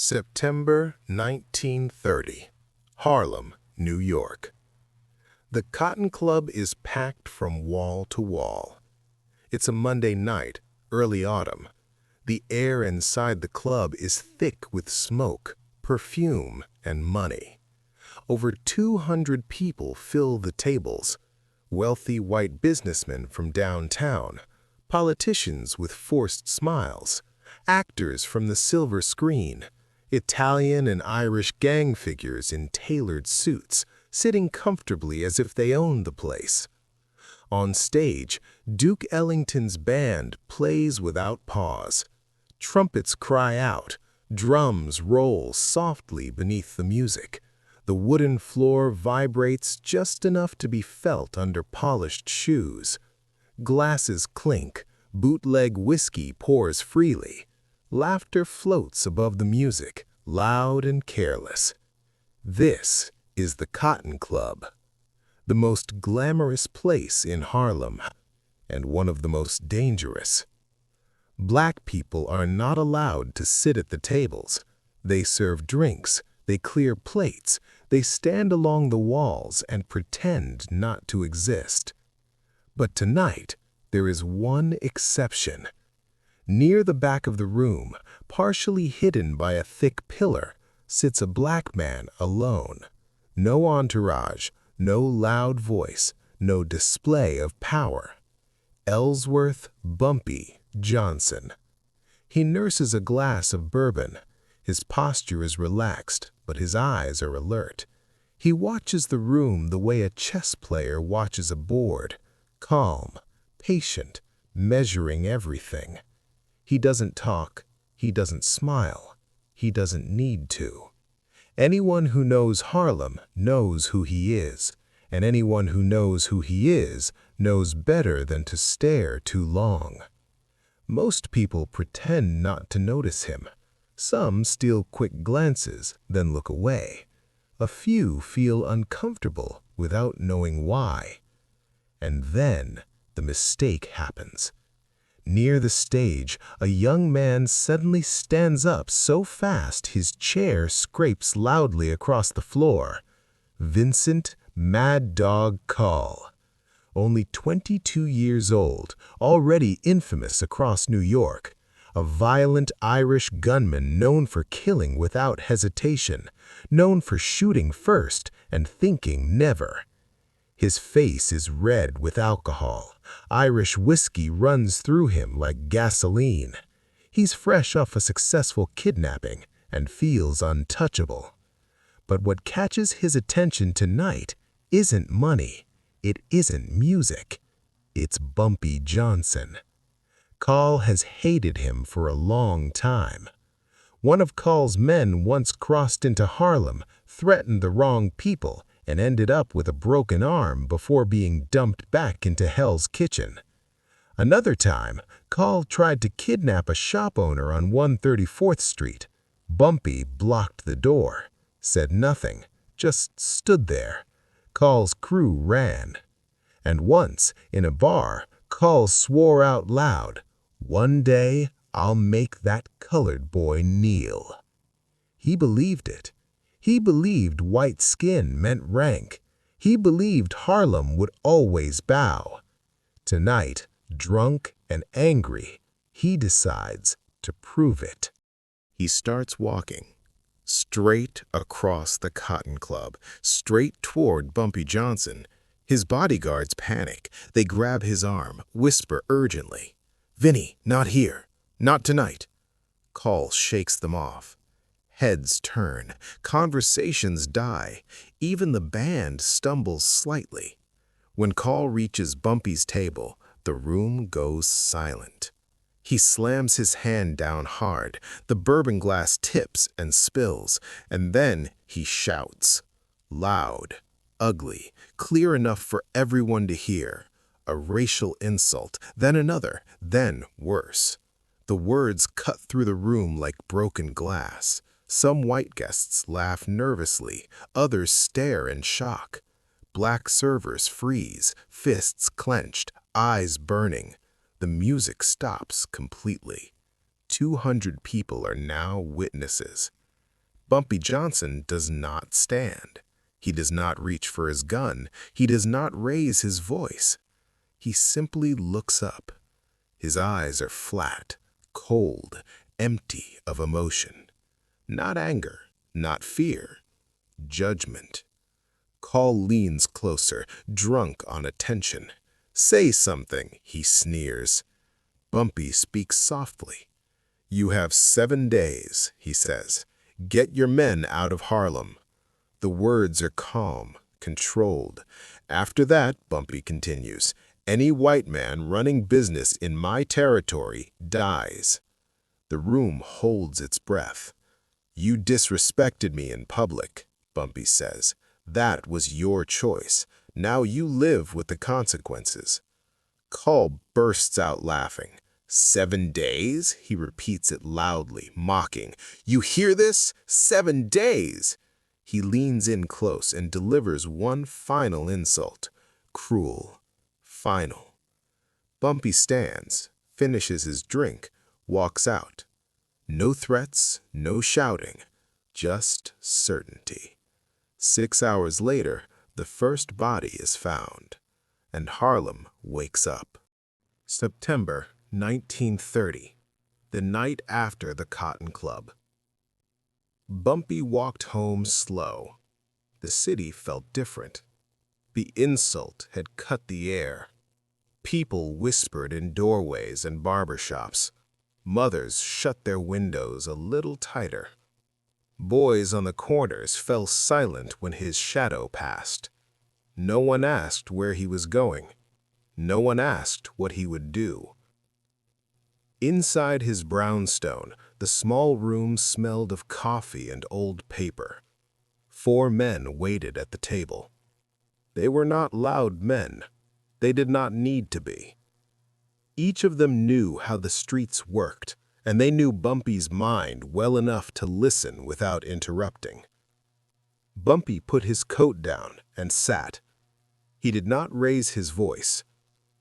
September 1930, Harlem, New York. The Cotton Club is packed from wall to wall. It's a Monday night, early autumn. The air inside the club is thick with smoke, perfume, and money. Over 200 people fill the tables. Wealthy white businessmen from downtown, politicians with forced smiles, actors from the silver screen, Italian and Irish gang figures in tailored suits, sitting comfortably as if they owned the place. On stage, Duke Ellington's band plays without pause. Trumpets cry out, drums roll softly beneath the music. The wooden floor vibrates just enough to be felt under polished shoes. Glasses clink, bootleg whiskey pours freely. Laughter floats above the music, loud and careless. This is the Cotton Club, the most glamorous place in Harlem, and one of the most dangerous. Black people are not allowed to sit at the tables. They serve drinks, they clear plates, they stand along the walls and pretend not to exist. But tonight, there is one exception. Near the back of the room, partially hidden by a thick pillar, sits a black man alone. No entourage, no loud voice, no display of power. Ellsworth Bumpy Johnson. He nurses a glass of bourbon. His posture is relaxed, but his eyes are alert. He watches the room the way a chess player watches a board, calm, patient, measuring everything. He doesn't talk, he doesn't smile, he doesn't need to. Anyone who knows Harlem knows who he is, and anyone who knows who he is knows better than to stare too long. Most people pretend not to notice him. Some steal quick glances, then look away. A few feel uncomfortable without knowing why. And then the mistake happens. Near the stage, a young man suddenly stands up so fast his chair scrapes loudly across the floor. Vincent Mad Dog Coll. Only 22 years old, already infamous across New York. A violent Irish gunman known for killing without hesitation, known for shooting first and thinking never. His face is red with alcohol. Irish whiskey runs through him like gasoline. He's fresh off a successful kidnapping and feels untouchable. But what catches his attention tonight isn't money. It isn't music. It's Bumpy Johnson. Coll has hated him for a long time. One of Coll's men once crossed into Harlem, threatened the wrong people, and ended up with a broken arm before being dumped back into Hell's Kitchen. Another time, Coll tried to kidnap a shop owner on 134th Street. Bumpy blocked the door, said nothing, just stood there. Coll's crew ran. And once, in a bar, Coll swore out loud, "One day, I'll make that colored boy kneel." He believed it. He believed white skin meant rank. He believed Harlem would always bow. Tonight, drunk and angry, he decides to prove it. He starts walking straight across the Cotton Club, straight toward Bumpy Johnson. His bodyguards panic. They grab his arm, whisper urgently, "Vinny, not here. Not tonight." Coll shakes them off. Heads turn, conversations die, even the band stumbles slightly. When Coll reaches Bumpy's table, the room goes silent. He slams his hand down hard, the bourbon glass tips and spills, and then he shouts. Loud, ugly, clear enough for everyone to hear. A racial insult, then another, then worse. The words cut through the room like broken glass. Some white guests laugh nervously, others stare in shock. Black servers freeze, fists clenched, eyes burning. The music stops completely. 200 people are now witnesses. Bumpy Johnson does not stand. He does not reach for his gun. He does not raise his voice. He simply looks up. His eyes are flat, cold, empty of emotion. Not anger, not fear, judgment. Coll leans closer, drunk on attention. "Say something," he sneers. Bumpy speaks softly. "You have 7 days," he says. "Get your men out of Harlem." The words are calm, controlled. "After that," Bumpy continues, "any white man running business in my territory dies." The room holds its breath. "You disrespected me in public," Bumpy says. "That was your choice. Now you live with the consequences." Coll bursts out laughing. 7 days? He repeats it loudly, mocking. "You hear this? 7 days!" He leans in close and delivers one final insult. Cruel. Final. Bumpy stands, finishes his drink, walks out. No threats, no shouting, just certainty. 6 hours later, the first body is found, and Harlem wakes up. September 1930, the night after the Cotton Club. Bumpy walked home slow. The city felt different. The insult had cut the air. People whispered in doorways and barbershops. Mothers shut their windows a little tighter. Boys on the corners fell silent when his shadow passed. No one asked where he was going. No one asked what he would do. Inside his brownstone, the small room smelled of coffee and old paper. 4 men waited at the table. They were not loud men. They did not need to be. Each of them knew how the streets worked, and they knew Bumpy's mind well enough to listen without interrupting. Bumpy put his coat down and sat. He did not raise his voice.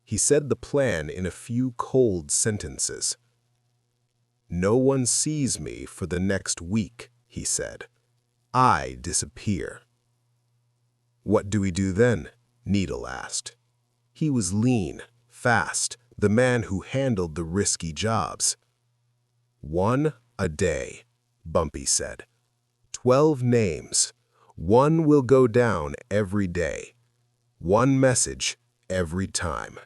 He said the plan in a few cold sentences. "No one sees me for the next week," he said. "I disappear." "What do we do then?" Needle asked. He was lean, fast, the man who handled the risky jobs. "1 a day," Bumpy said. 12 names. 1 will go down every day. 1 message every time.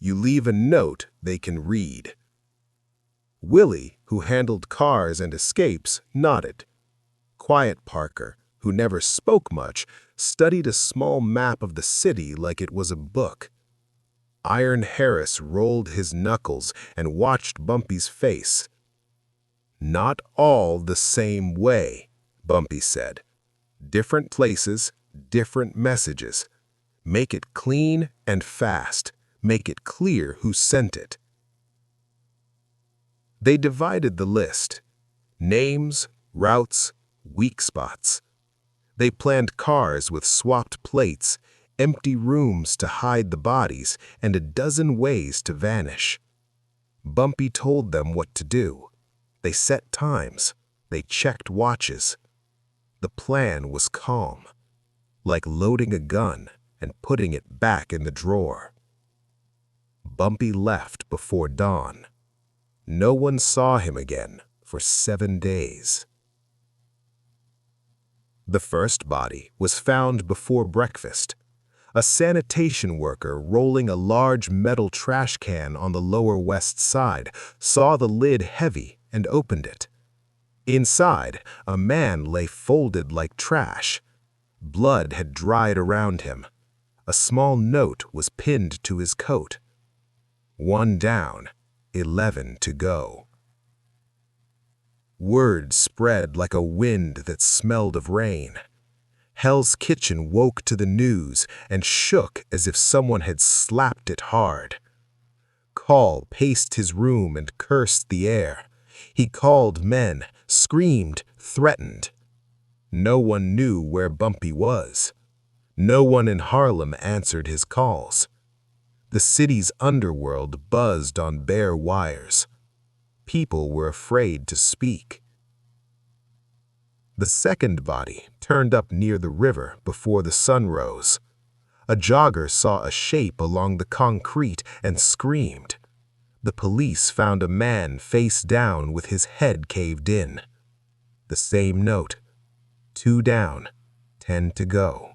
You leave a note they can read. Willie, who handled cars and escapes, nodded. Quiet Parker, who never spoke much, studied a small map of the city like it was a book. Iron Harris rolled his knuckles and watched Bumpy's face. "Not all the same way," Bumpy said. "Different places, different messages. Make it clean and fast. Make it clear who sent it." They divided the list. Names, routes, weak spots. They planned cars with swapped plates, empty rooms to hide the bodies, and a dozen ways to vanish. Bumpy told them what to do. They set times. They checked watches. The plan was calm, like loading a gun and putting it back in the drawer. Bumpy left before dawn. No one saw him again for 7 days. The first body was found before breakfast. A sanitation worker rolling a large metal trash can on the Lower West Side saw the lid heavy and opened it. Inside, a man lay folded like trash. Blood had dried around him. A small note was pinned to his coat. 1 down, 11 to go. Word spread like a wind that smelled of rain. Hell's Kitchen woke to the news and shook as if someone had slapped it hard. Coll paced his room and cursed the air. He called men, screamed, threatened. No one knew where Bumpy was. No one in Harlem answered his calls. The city's underworld buzzed on bare wires. People were afraid to speak. The second body turned up near the river before the sun rose. A jogger saw a shape along the concrete and screamed. The police found a man face down with his head caved in. The same note: 2 down, 10 to go.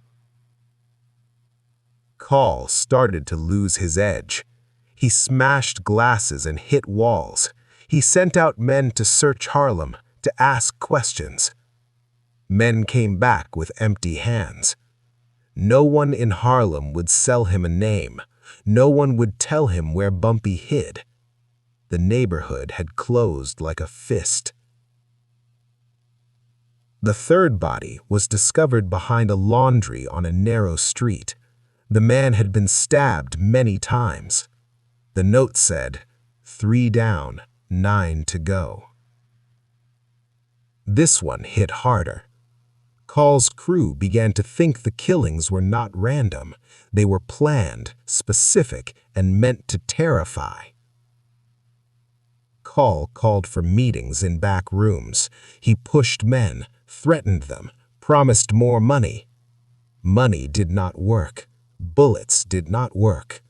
Coll started to lose his edge. He smashed glasses and hit walls. He sent out men to search Harlem, to ask questions. Men came back with empty hands. No one in Harlem would sell him a name. No one would tell him where Bumpy hid. The neighborhood had closed like a fist. The third body was discovered behind a laundry on a narrow street. The man had been stabbed many times. The note said, 3 down, 9 to go. This one hit harder. Coll's crew began to think the killings were not random. They were planned, specific, and meant to terrify. Coll called for meetings in back rooms. He pushed men, threatened them, promised more money. Money did not work. Bullets did not work.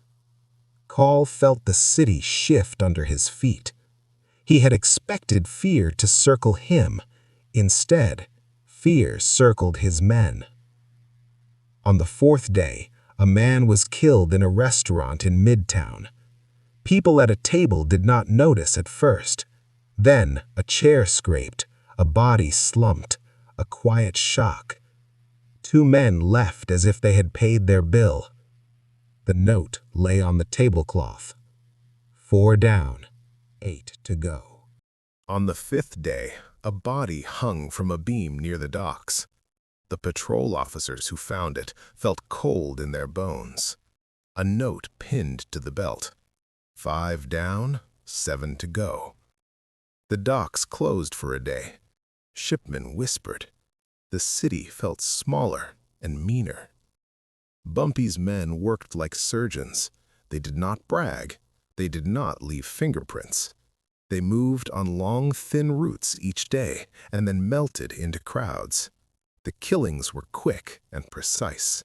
Coll felt the city shift under his feet. He had expected fear to circle him. Instead, fear circled his men. On the 4th day, a man was killed in a restaurant in Midtown. People at a table did not notice at first. Then, a chair scraped, a body slumped, a quiet shock. 2 men left as if they had paid their bill. The note lay on the tablecloth. 4 down, 8 to go. On the 5th day, a body hung from a beam near the docks. The patrol officers who found it felt cold in their bones. A note pinned to the belt. 5 down, 7 to go. The docks closed for a day. Shipmen whispered. The city felt smaller and meaner. Bumpy's men worked like surgeons. They did not brag. They did not leave fingerprints. They moved on long, thin routes each day and then melted into crowds. The killings were quick and precise.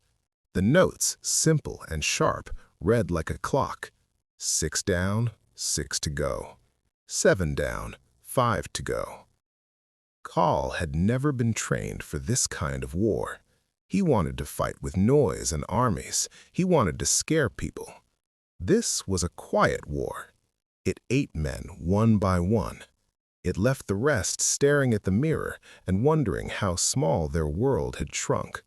The notes, simple and sharp, read like a clock. 6 down, 6 to go. 7 down, 5 to go. Coll had never been trained for this kind of war. He wanted to fight with noise and armies. He wanted to scare people. This was a quiet war. It ate men one by one. It left the rest staring at the mirror and wondering how small their world had shrunk.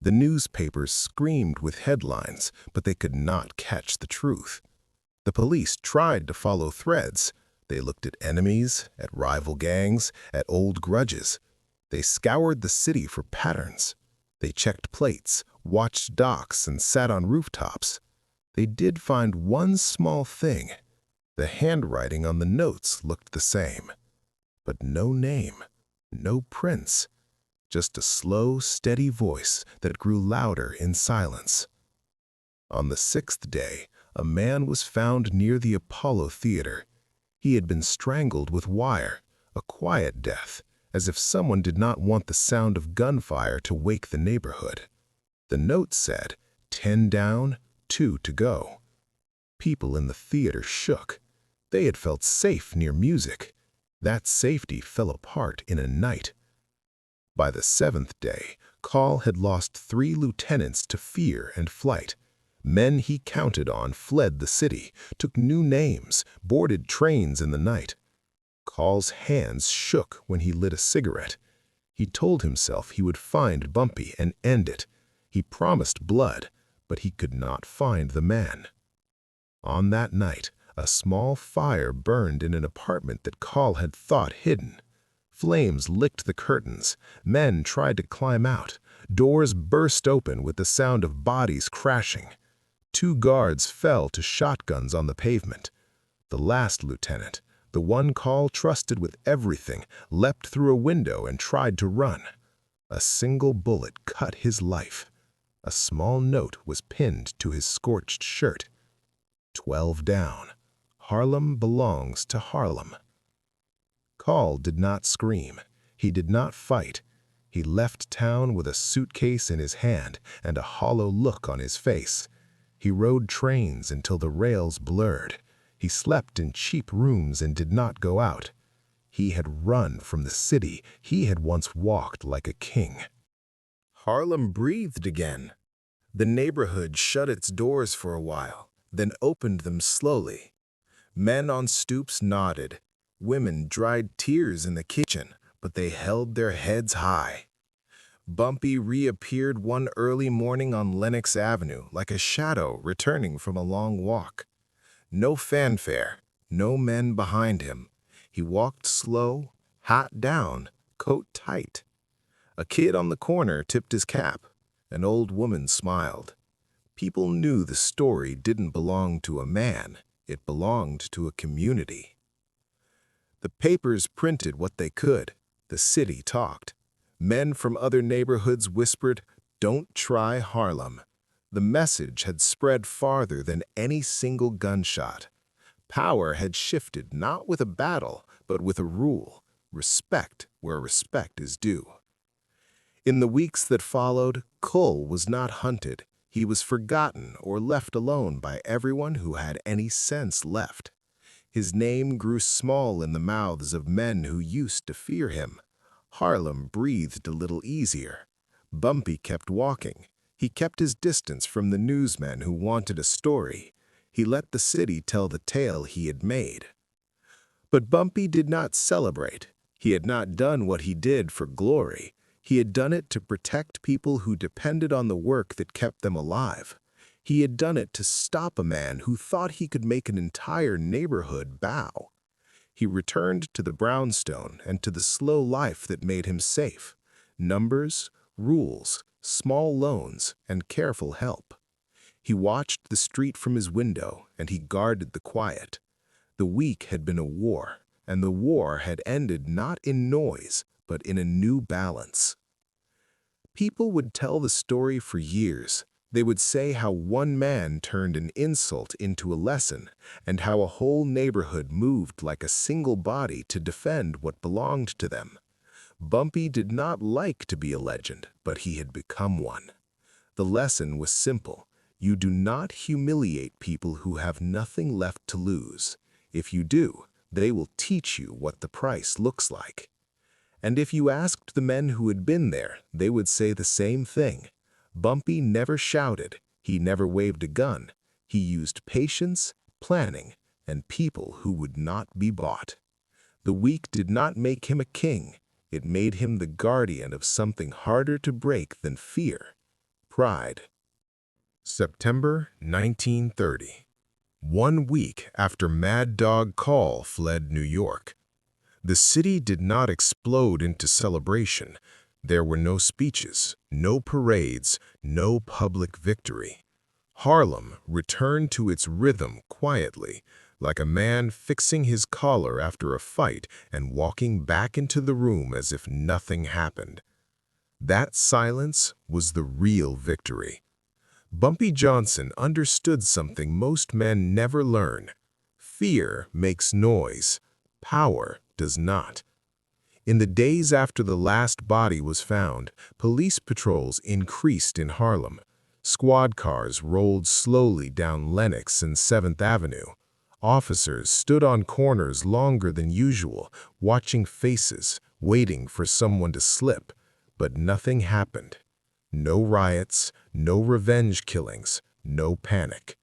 The newspapers screamed with headlines, but they could not catch the truth. The police tried to follow threads. They looked at enemies, at rival gangs, at old grudges. They scoured the city for patterns. They checked plates, watched docks, and sat on rooftops. They did find one small thing. The handwriting on the notes looked the same. But no name, no prints. Just a slow, steady voice that grew louder in silence. On the 6th day, a man was found near the Apollo Theater. He had been strangled with wire, a quiet death, as if someone did not want the sound of gunfire to wake the neighborhood. The note said, 10 down, 2 to go. People in the theater shook. They had felt safe near music. That safety fell apart in a night. By the 7th day, Coll had lost 3 lieutenants to fear and flight. Men he counted on fled the city, took new names, boarded trains in the night. Coll's hands shook when he lit a cigarette. He told himself he would find Bumpy and end it. He promised blood, but he could not find the man. On that night, a small fire burned in an apartment that Coll had thought hidden. Flames licked the curtains. Men tried to climb out. Doors burst open with the sound of bodies crashing. 2 guards fell to shotguns on the pavement. The last lieutenant, the one Coll trusted with everything, leapt through a window and tried to run. A single bullet cut his life. A small note was pinned to his scorched shirt. 12 down. Harlem belongs to Harlem. Coll did not scream. He did not fight. He left town with a suitcase in his hand and a hollow look on his face. He rode trains until the rails blurred. He slept in cheap rooms and did not go out. He had run from the city he had once walked like a king. Harlem breathed again. The neighborhood shut its doors for a while, then opened them slowly. Men on stoops nodded. Women dried tears in the kitchen, but they held their heads high. Bumpy reappeared one early morning on Lenox Avenue like a shadow returning from a long walk. No fanfare, no men behind him. He walked slow, hat down, coat tight. A kid on the corner tipped his cap. An old woman smiled. People knew the story didn't belong to a man. It belonged to a community. The papers printed what they could. The city talked. Men from other neighborhoods whispered, "Don't try Harlem." The message had spread farther than any single gunshot. Power had shifted not with a battle, but with a rule: respect where respect is due. In the weeks that followed, Coll was not hunted. He was forgotten or left alone by everyone who had any sense left. His name grew small in the mouths of men who used to fear him. Harlem breathed a little easier. Bumpy kept walking. He kept his distance from the newsmen who wanted a story. He let the city tell the tale he had made. But Bumpy did not celebrate. He had not done what he did for glory. He had done it to protect people who depended on the work that kept them alive. He had done it to stop a man who thought he could make an entire neighborhood bow. He returned to the brownstone and to the slow life that made him safe. Numbers, rules, small loans, and careful help. He watched the street from his window, and he guarded the quiet. The week had been a war, and the war had ended not in noise, but in a new balance. People would tell the story for years. They would say how one man turned an insult into a lesson, and how a whole neighborhood moved like a single body to defend what belonged to them. Bumpy did not like to be a legend, but he had become one. The lesson was simple. You do not humiliate people who have nothing left to lose. If you do, they will teach you what the price looks like. And if you asked the men who had been there, they would say the same thing. Bumpy never shouted. He never waved a gun. He used patience, planning, and people who would not be bought. The week did not make him a king. It made him the guardian of something harder to break than fear: pride. September 1930. 1 week after Mad Dog Coll fled New York. The city did not explode into celebration. There were no speeches, no parades, no public victory. Harlem returned to its rhythm quietly, like a man fixing his collar after a fight and walking back into the room as if nothing happened. That silence was the real victory. Bumpy Johnson understood something most men never learn. Fear makes noise. Power does not. In the days after the last body was found, police patrols increased in Harlem. Squad cars rolled slowly down Lenox and 7th Avenue. Officers stood on corners longer than usual, watching faces, waiting for someone to slip. But nothing happened. No riots, no revenge killings, no panic.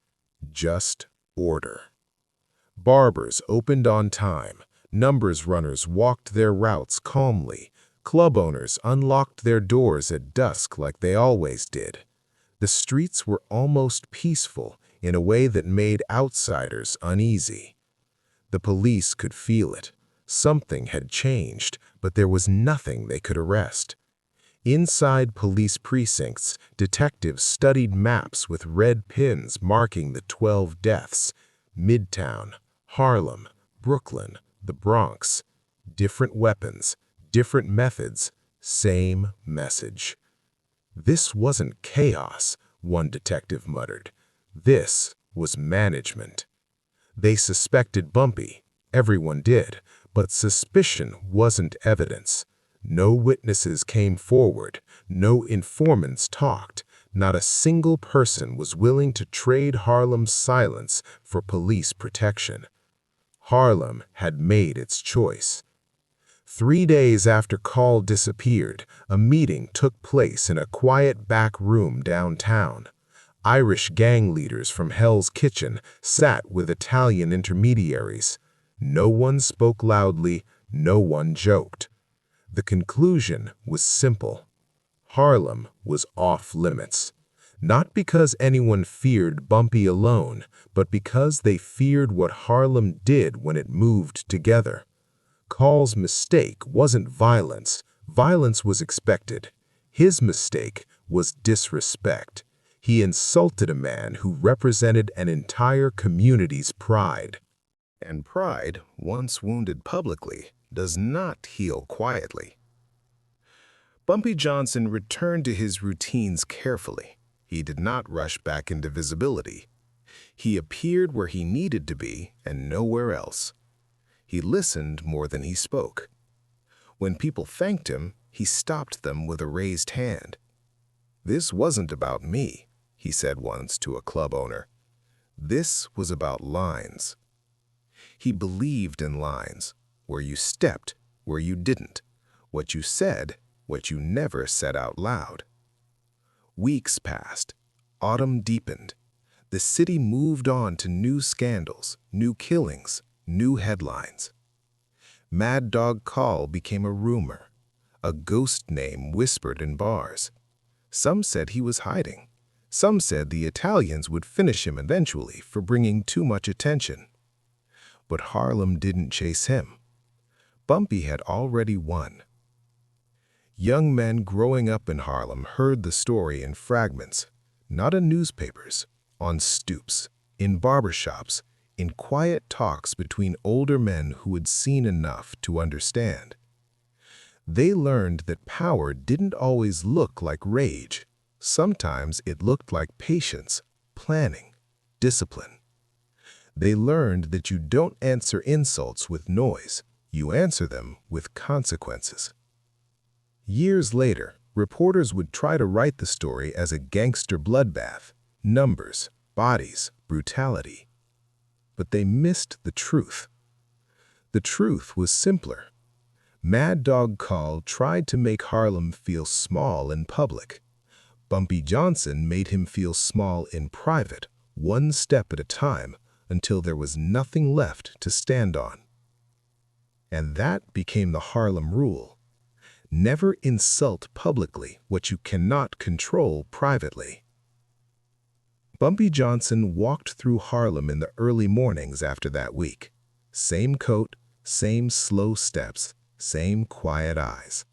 Just order. Barbers opened on time. Numbers runners walked their routes calmly. Club owners unlocked their doors at dusk like they always did. The streets were almost peaceful in a way that made outsiders uneasy. The police could feel it. Something had changed, but there was nothing they could arrest. Inside police precincts, detectives studied maps with red pins marking the 12 deaths. Midtown, Harlem, Brooklyn, the Bronx. Different weapons, different methods, same message. This wasn't chaos, one detective muttered. This was management. They suspected Bumpy. Everyone did, but suspicion wasn't evidence. No witnesses came forward, no informants talked, not a single person was willing to trade Harlem's silence for police protection. Harlem had made its choice. 3 days after Coll disappeared, a meeting took place in a quiet back room downtown. Irish gang leaders from Hell's Kitchen sat with Italian intermediaries. No one spoke loudly, no one joked. The conclusion was simple. Harlem was off limits. Not because anyone feared Bumpy alone, but because they feared what Harlem did when it moved together. Coll's mistake wasn't violence. Violence was expected. His mistake was disrespect. He insulted a man who represented an entire community's pride. And pride, once wounded publicly, does not heal quietly. Bumpy Johnson returned to his routines carefully. He did not rush back into visibility. He appeared where he needed to be and nowhere else. He listened more than he spoke. When people thanked him, he stopped them with a raised hand. "This wasn't about me," he said once to a club owner. "This was about lines." He believed in lines, where you stepped, where you didn't, what you said, what you never said out loud. Weeks passed. Autumn deepened. The city moved on to new scandals, new killings, new headlines. Mad Dog Coll became a rumor, a ghost name whispered in bars. Some said he was hiding. Some said the Italians would finish him eventually for bringing too much attention. But Harlem didn't chase him. Bumpy had already won. Young men growing up in Harlem heard the story in fragments, not in newspapers, on stoops, in barbershops, in quiet talks between older men who had seen enough to understand. They learned that power didn't always look like rage. Sometimes it looked like patience, planning, discipline. They learned that you don't answer insults with noise, you answer them with consequences. Years later, reporters would try to write the story as a gangster bloodbath, numbers, bodies, brutality. But they missed the truth. The truth was simpler. Mad Dog Coll tried to make Harlem feel small in public. Bumpy Johnson made him feel small in private, one step at a time, until there was nothing left to stand on. And that became the Harlem rule. Never insult publicly what you cannot control privately. Bumpy Johnson walked through Harlem in the early mornings after that week. Same coat, same slow steps, same quiet eyes.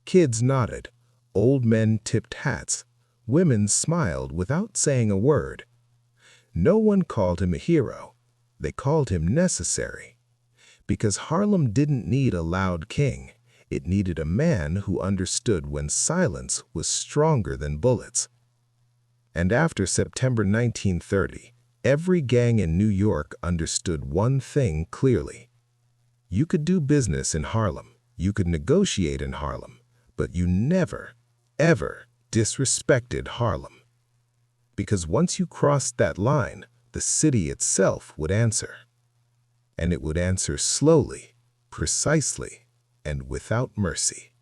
Kids nodded, old men tipped hats, women smiled without saying a word. No one called him a hero. They called him necessary. Because Harlem didn't need a loud king. It needed a man who understood when silence was stronger than bullets. And after September 1930, every gang in New York understood one thing clearly. You could do business in Harlem, you could negotiate in Harlem, but you never, ever disrespected Harlem. Because once you crossed that line, the city itself would answer. And it would answer slowly, precisely, and without mercy.